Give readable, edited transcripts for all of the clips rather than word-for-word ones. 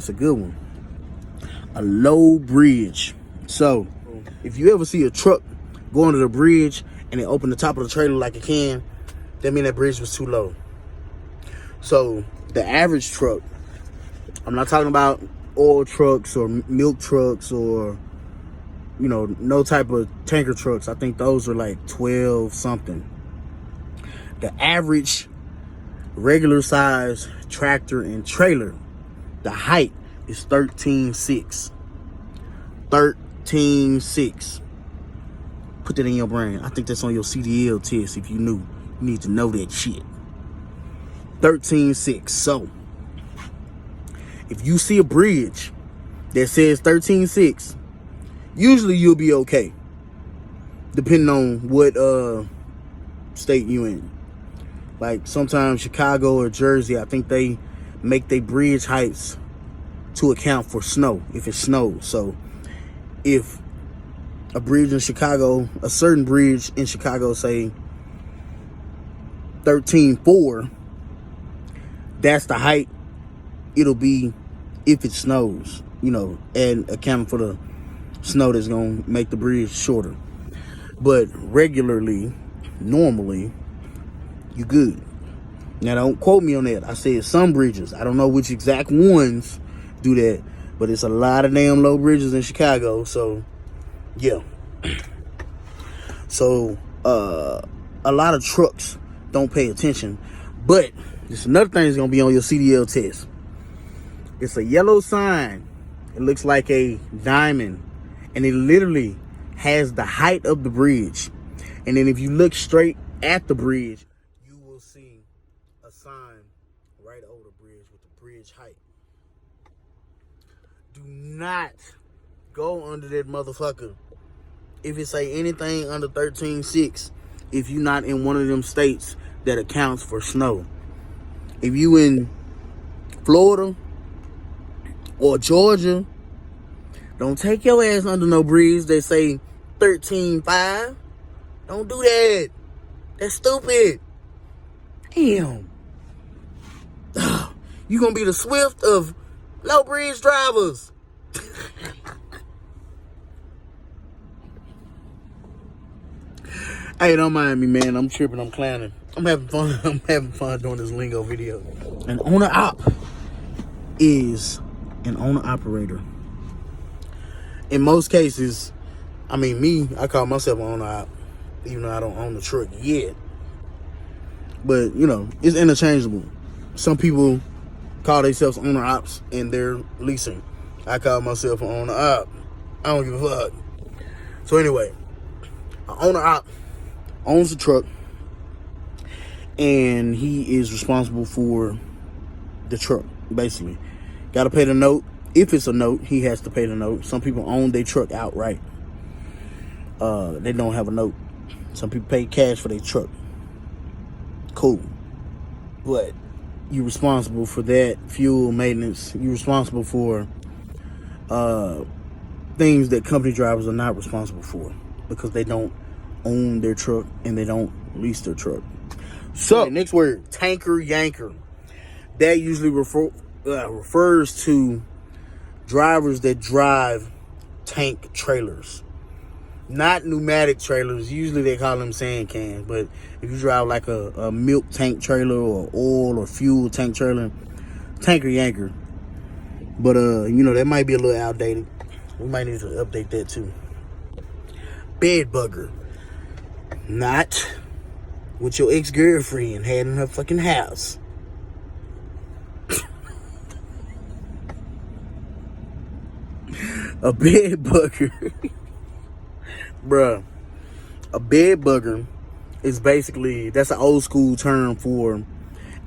It's a good one. A low bridge. So, if you ever see a truck go under the bridge and they open the top of the trailer like it can, that means that bridge was too low. So, the average truck, I'm not talking about oil trucks or milk trucks or, you know, no type of tanker trucks. I think those are like 12 something. The average regular size tractor and trailer, the height is 13.6. 13.6. Put that in your brain. I think that's on your CDL test. If you knew, you need to know that shit. 13.6. So, if you see a bridge that says 13.6, usually you'll be okay, depending on what state you in. Like sometimes Chicago or Jersey, I think they make their bridge heights to account for snow, if it snows. So if a bridge in Chicago, a certain bridge in Chicago, say 13.4, that's the height it'll be if it snows, you know, and accounting for the snow that's gonna make the bridge shorter. But regularly, normally, you good. Now don't quote me on that. I said some bridges. I don't know which exact ones do that, but it's a lot of damn low bridges in Chicago. So yeah. So a lot of trucks don't pay attention. But there's another thing that's gonna be on your CDL test. It's a yellow sign. It looks like a diamond, and it literally has the height of the bridge. And then if you look straight at the bridge, you will see a sign right over the bridge with the bridge height. Do not go under that motherfucker if it say anything under 13.6 if you're not in one of them states that accounts for snow. If you in Florida or Georgia, don't take your ass under no bridge that say 13.5. Don't do that. That's stupid. Damn. You gonna be the Swift of low bridge drivers. Hey, don't mind me, man. I'm tripping. I'm clowning. I'm having fun. I'm having fun doing this lingo video. An owner op is an owner operator. In most cases, I mean, me, I call myself an owner op, even though I don't own the truck yet. But, you know, it's interchangeable. Some people call themselves owner ops and they're leasing. I call myself an owner op. I don't give a fuck. So anyway, an owner op owns the truck and he is responsible for the truck, basically. Got to pay the note. If it's a note, he has to pay the note. Some people own their truck outright. They don't have a note. Some people pay cash for their truck. Cool. But you're responsible for that fuel maintenance. You're responsible for things that company drivers are not responsible for because they don't own their truck and they don't lease their truck. So, next word, tanker yanker. That usually refers to drivers that drive tank trailers. Not pneumatic trailers. Usually they call them sand cans. But if you drive like a milk tank trailer or oil or fuel tank trailer, tanker yanker. But, you know, that might be a little outdated. We might need to update that too. Bed bugger. Not what your ex-girlfriend had in her fucking house. A bed bugger. Bruh. A bed bugger is basically, that's an old school term for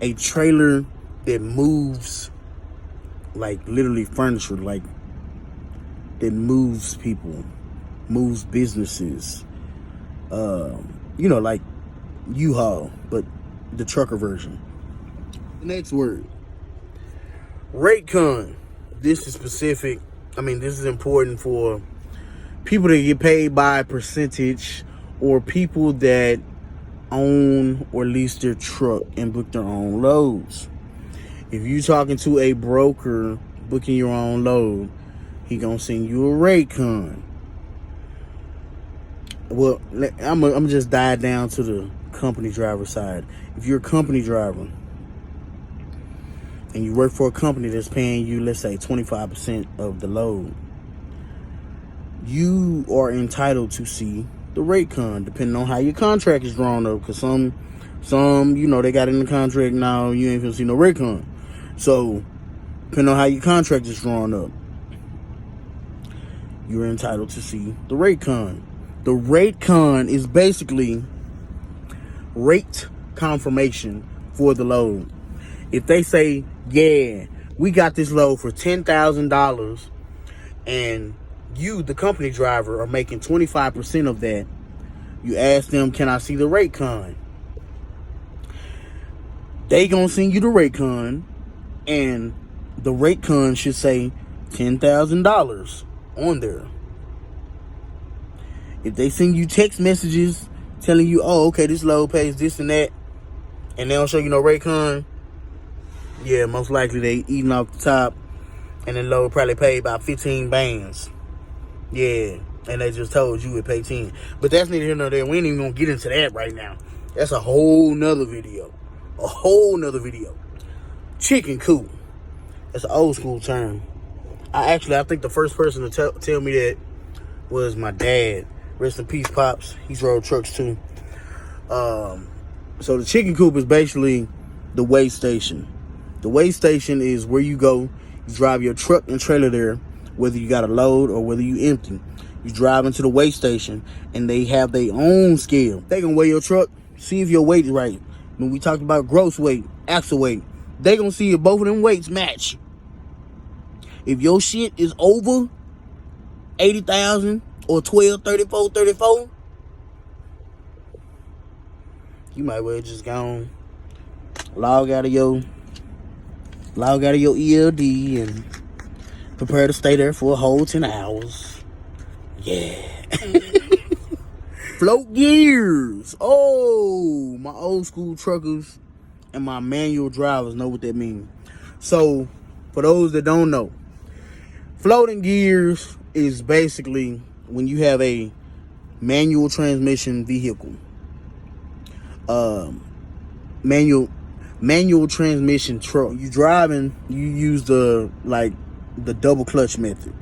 a trailer that moves, like literally furniture, like that moves people, moves businesses. You know, like U-Haul, but the trucker version. The next word, rate con. This is specific. I mean, this is important for people that get paid by percentage or people that own or lease their truck and book their own loads. If you're talking to a broker booking your own load, he gonna send you a Raycon. Well, I'm just dive down to the company driver side. If you're a company driver and you work for a company that's paying you, let's say 25% of the load, you are entitled to see the Raycon, depending on how your contract is drawn up. Because some, they got in the contract now, you ain't gonna see no Raycon. So, depending on how your contract is drawn up, you're entitled to see the Raycon. The Raycon is basically rate confirmation for the load. If they say, yeah, we got this load for $10,000, and you, the company driver, are making 25% of that, you ask them, can I see the Raycon? They gonna send you the Raycon, and the Raycon should say $10,000 on there. If they send you text messages telling you, oh, okay, this load pays this and that, and they don't show you no Raycon, yeah, most likely they eating off the top, and the load probably paid about 15 bands. Yeah, and they just told you it pay 10. But that's neither here nor there. We ain't even gonna get into that right now. That's a whole nother video. A whole nother video. Chicken coop. That's an old school term. I think the first person to tell me that was my dad. Rest in peace, Pops. He's rode trucks too. So the chicken coop is basically the weigh station. The weigh station is where you go, you drive your truck and trailer there, whether you got a load or whether you empty. You drive into the weigh station, and they have their own scale. They can weigh your truck, see if your weight is right. When we talked about gross weight, axle weight, they gonna see if both of them weights match. If your shit is over 80,000 or 1234, you might well just go on, log out of your ELD and prepare to stay there for a whole 10 hours. Yeah. Float gears. Oh, my old school truckers and my manual drivers know what that means. So, for those that don't know, floating gears is basically when you have a manual transmission vehicle. Manual transmission truck. You driving, you use the double clutch method.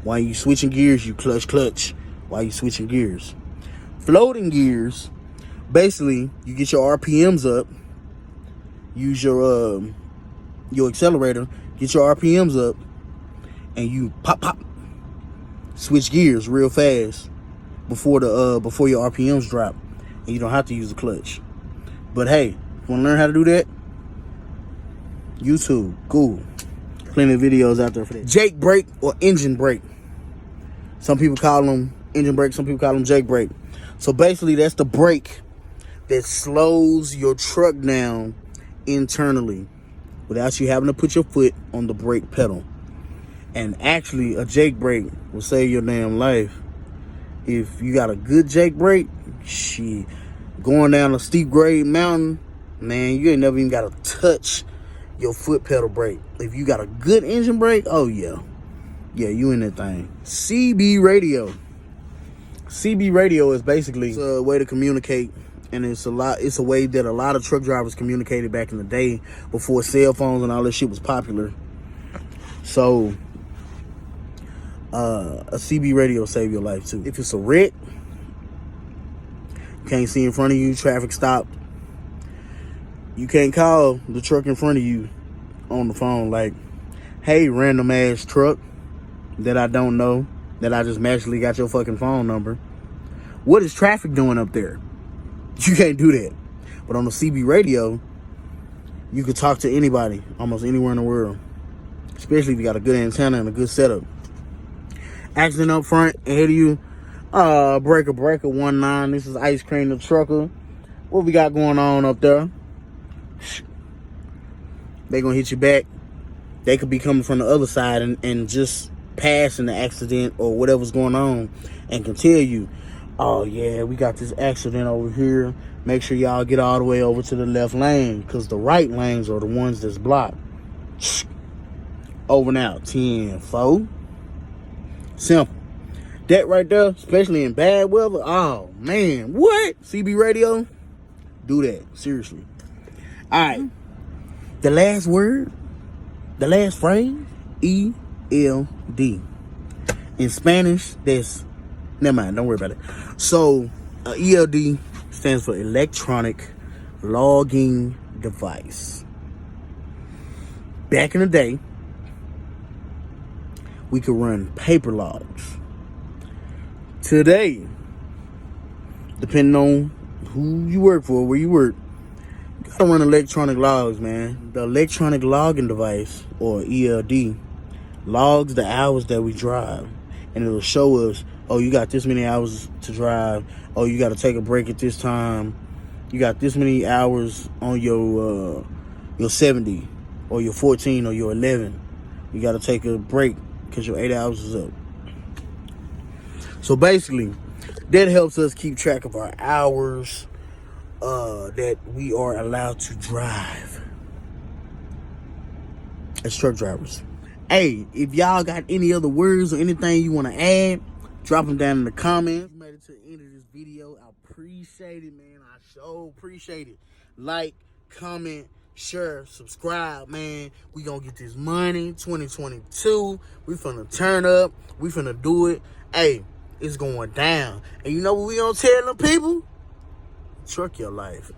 While you switching gears, you clutch while you switching gears. Floating gears, basically, you get your RPMs up, use your accelerator, get your RPMs up, and you pop, switch gears real fast before your RPMs drop, and you don't have to use the clutch. But hey, want to learn how to do that? YouTube, Google. Plenty of videos out there for that. Jake brake or engine brake. Some people call them engine brake, some people call them Jake brake. So basically, that's the brake that slows your truck down internally without you having to put your foot on the brake pedal. And actually, a Jake brake will save your damn life. If you got a good Jake brake, shit, going down a steep grade mountain, man, you ain't never even got to touch your foot pedal brake. If you got a good engine brake, oh yeah, you in that thing. CB radio. CB radio is basically a way to communicate, and it's a way that a lot of truck drivers communicated back in the day before cell phones and all that shit was popular. So a CB radio will save your life too. If it's a wreck, you can't see in front of you, traffic stopped, you can't call the truck in front of you on the phone like, hey, random ass truck that I don't know, that I just magically got your fucking phone number, what is traffic doing up there? You can't do that. But on the CB radio, you can talk to anybody almost anywhere in the world, especially if you got a good antenna and a good setup. Accident up front ahead of you, breaker 19, this is Ice Cream the Trucker. What we got going on up there? They gonna hit you back. They could be coming from the other side and just passing the accident or whatever's going on, and can tell you, oh yeah, we got this accident over here. Make sure y'all get all the way over to the left lane, because the right lanes are the ones that's blocked. Over now, 10-4. Simple. That right there, especially in bad weather. Oh man, what? CB radio? Do that. Seriously. Alright. The last word, the last phrase, ELD. In Spanish, that's never mind, don't worry about it. So ELD stands for electronic logging device. Back in the day, we could run paper logs. Today, depending on who you work for, where you work, you gotta run electronic logs, man. The electronic logging device, or ELD, logs the hours that we drive. And it'll show us, oh, you got this many hours to drive. Oh, you got to take a break at this time. You got this many hours on your 70 or your 14 or your 11. You got to take a break because your 8 hours is up. So basically, that helps us keep track of our hours that we are allowed to drive as truck drivers. Hey, if y'all got any other words or anything you want to add, drop them down in the comments. You made it to the end of this video. I appreciate it, man. I so appreciate it. Like, comment, share, subscribe, man. We gonna get this money. 2022. We finna turn up. We finna do it. Hey, it's going down. And you know what we gonna tell them people? Truck your life.